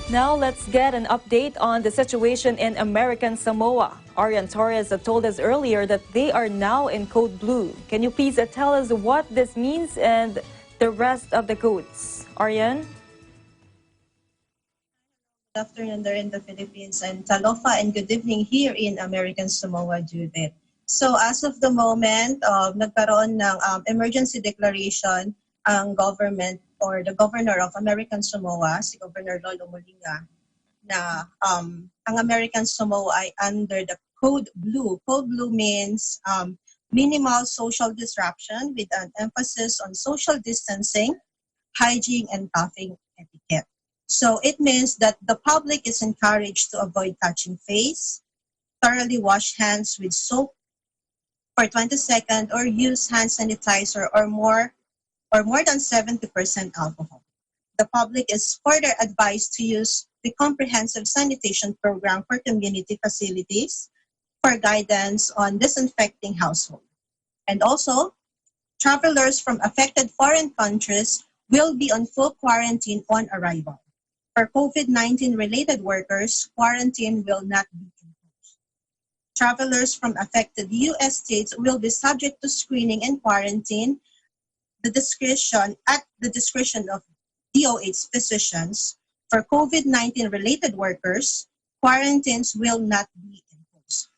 Now let's get an update on the situation in American Samoa. Arian Torres told us earlier that they are now in code blue. Can you please tell us what this means and the rest of the codes? Arian? Good afternoon there in the Philippines and talofa and good evening here in American Samoa, Judith. So as of the moment, nagkaroon ng emergency declaration ang government or the governor of American Samoa, si Governor Lolo Molinga, na ang American Samoa ay under the Code Blue. Code Blue means minimal social disruption with an emphasis on social distancing, hygiene, and coughing etiquette. So it means that the public is encouraged to avoid touching face, thoroughly wash hands with soap for 20 seconds, or use hand sanitizer or more than 70% alcohol. The public is further advised to use the comprehensive sanitation program for community facilities for guidance on disinfecting household. And also, travelers from affected foreign countries will be on full quarantine on arrival. For COVID-19 related workers, quarantine will not be imposed. Travelers from affected U.S. states will be subject to screening and quarantine at the discretion of DOH physicians. For COVID-19 related workers, quarantines will not be imposed.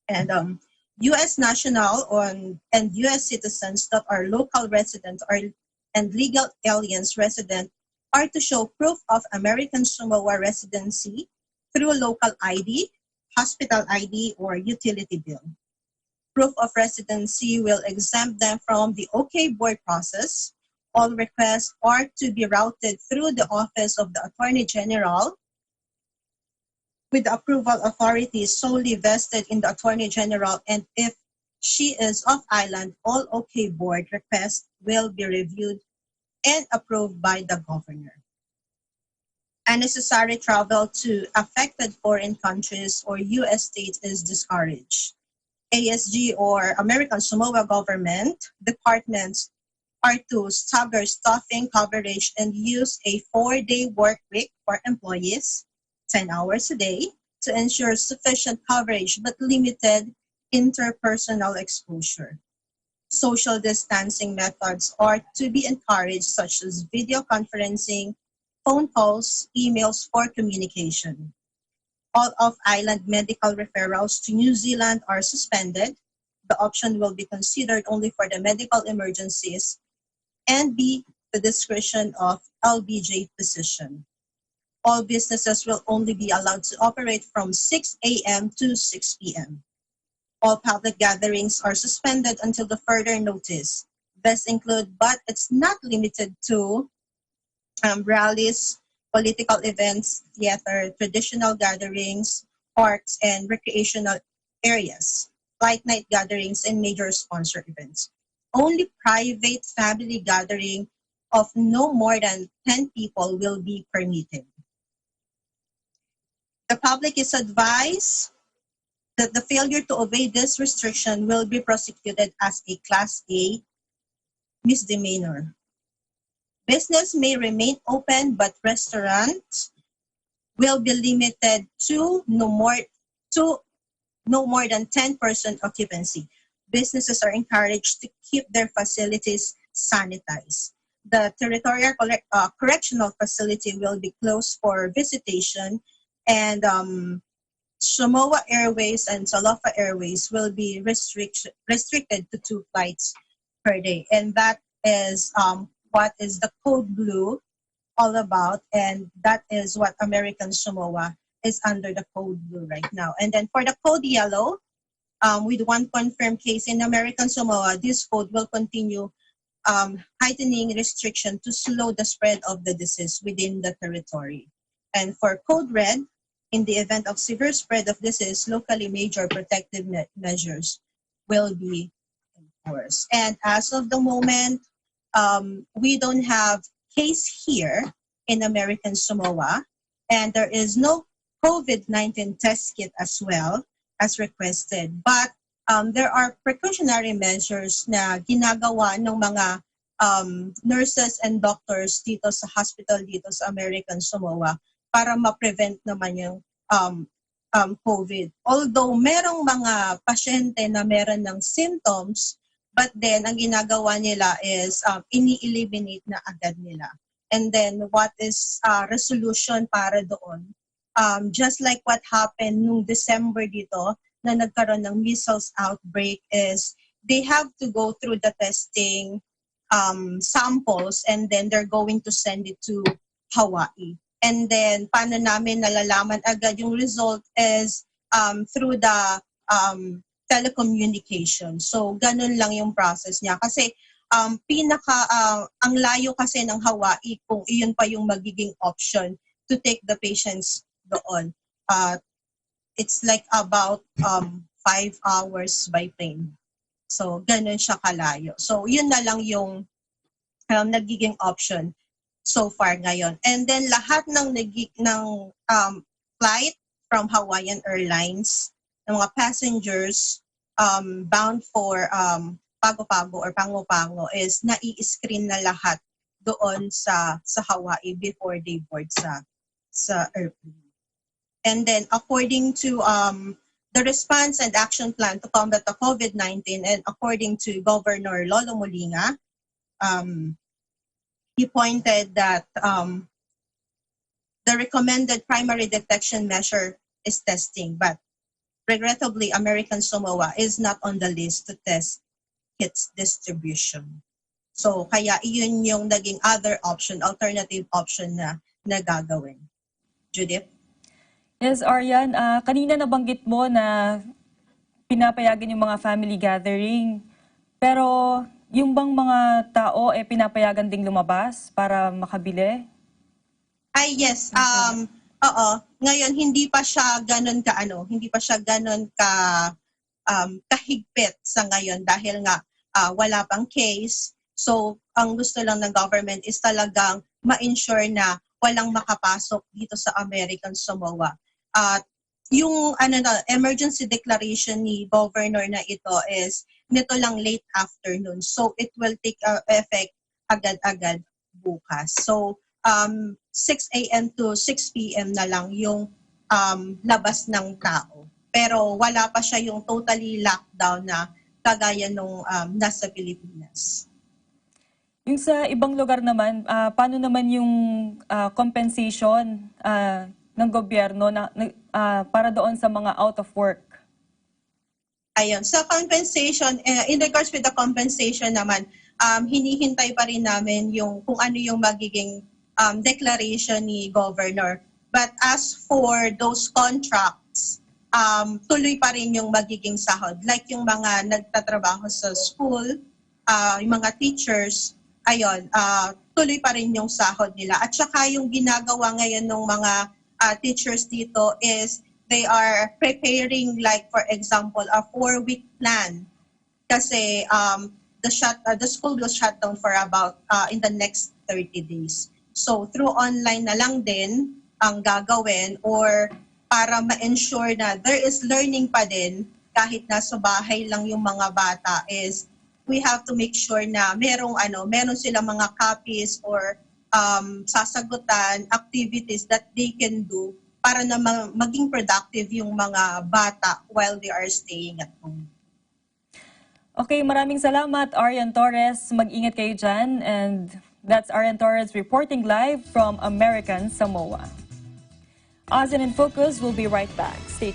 And U.S. national and U.S. citizens that are local residents and legal aliens resident are to show proof of American Samoa residency through local ID, hospital ID, or utility bill. Proof of residency will exempt them from the OK board process. All requests are to be routed through the Office of the Attorney General with the approval authority solely vested in the Attorney General, and if she is off-island, all OK board requests will be reviewed and approved by the governor. Unnecessary travel to affected foreign countries or U.S. states is discouraged. ASG or American Samoa government departments are to stagger staffing coverage and use a 4-day work week for employees, 10 hours a day, to ensure sufficient coverage but limited interpersonal exposure. Social distancing methods are to be encouraged, such as video conferencing, phone calls, emails for communication. All off-island medical referrals to New Zealand are suspended. The option will be considered only for the medical emergencies and be the discretion of LBJ physician. All businesses will only be allowed to operate from 6 a.m. to 6 p.m. All public gatherings are suspended until the further notice. This include, but it's not limited to, rallies, political events, theater, traditional gatherings, parks, and recreational areas, like night gatherings and major sponsor events. Only private family gathering of no more than 10 people will be permitted. The public is advised that the failure to obey this restriction will be prosecuted as a Class A misdemeanor. Business may remain open, but restaurants will be limited to no more than 10% occupancy. Businesses are encouraged to keep their facilities sanitized. The territorial correctional facility will be closed for visitation, and Samoa Airways and Talofa Airways will be restricted to 2 flights per day. And that is what is the Code Blue all about, and that is what American Samoa is under the Code Blue right now. And then for the Code Yellow, with 1 confirmed case in American Samoa, this code will continue heightening restriction to slow the spread of the disease within the territory. And for Code Red, in the event of severe spread of disease, locally major protective measures will be enforced. And as of the moment, we don't have case here in American Samoa, and there is no COVID-19 test kit as well as requested. But there are precautionary measures na ginagawa ng mga nurses and doctors dito sa hospital dito sa American Samoa para ma-prevent naman yung COVID. Although merong mga pasyente na meron ng symptoms, but then ang ginagawa nila is ini-eliminate na agad nila. And then what is resolution para doon? Just like what happened nung December dito na nagkaroon ng measles outbreak is they have to go through the testing samples and then they're going to send it to Hawaii. And then paano namin nalalaman agad yung result is through the telecommunication. So ganun lang yung process niya kasi ang layo kasi ng Hawaii kung iyon pa yung magiging option to take the patients doon. It's like about 5 hours by plane. So ganun siya kalayo. So yun na lang yung nagiging option so far ngayon. And then lahat ng flight from Hawaiian Airlines, ng mga passengers bound for Pago-Pago or Pango-Pango is nai-screen na lahat doon sa Hawaii before they board sa airplane. And then according to the response and action plan to combat the COVID-19 and according to Governor Lolo Molina, he pointed that the recommended primary detection measure is testing, but regrettably, American Samoa is not on the list to test its distribution. So, kaya iyon yung naging alternative option na gagawin. Judith? Yes, Arian, kanina nabanggit mo na pinapayagan yung mga family gathering. Pero yung bang mga tao pinapayagan ding lumabas para makabili? Ay, yes. Oo. Ngayon, hindi pa siya ganun kahigpit sa ngayon dahil nga wala pang case. So, ang gusto lang ng government is talagang ma-ensure na walang makapasok dito sa American Samoa. At yung emergency declaration ni governor na ito is nito lang late afternoon. So, it will take effect agad-agad bukas. So, 6 a.m. to 6 p.m. na lang yung labas ng tao. Pero wala pa siya yung totally lockdown na kagaya nung nasa Pilipinas. Yung sa ibang lugar naman, paano naman yung compensation ng gobyerno para doon sa mga out of work? Ayun, sa compensation, in regards with the compensation naman, hinihintay pa rin namin kung ano yung magiging declaration ni Governor. But as for those contracts, tuloy pa rin yung magiging sahod. Like yung mga nagtatrabaho sa school, yung mga teachers, ayun, tuloy pa rin yung sahod nila. At saka yung ginagawa ngayon ng mga teachers dito is they are preparing, like for example, a 4-week plan. Kasi the school will shut down for about in the next 30 days. So through online na lang din ang gagawin or para ma-ensure na there is learning pa din kahit nasa bahay lang yung mga bata is we have to make sure na meron silang mga copies or sasagutan activities that they can do para na maging productive yung mga bata while they are staying at home. Okay, maraming salamat, Arian Torres. Mag-ingat kayo dyan. And that's Arian Torres reporting live from American Samoa. Ozin in Focus will be right back.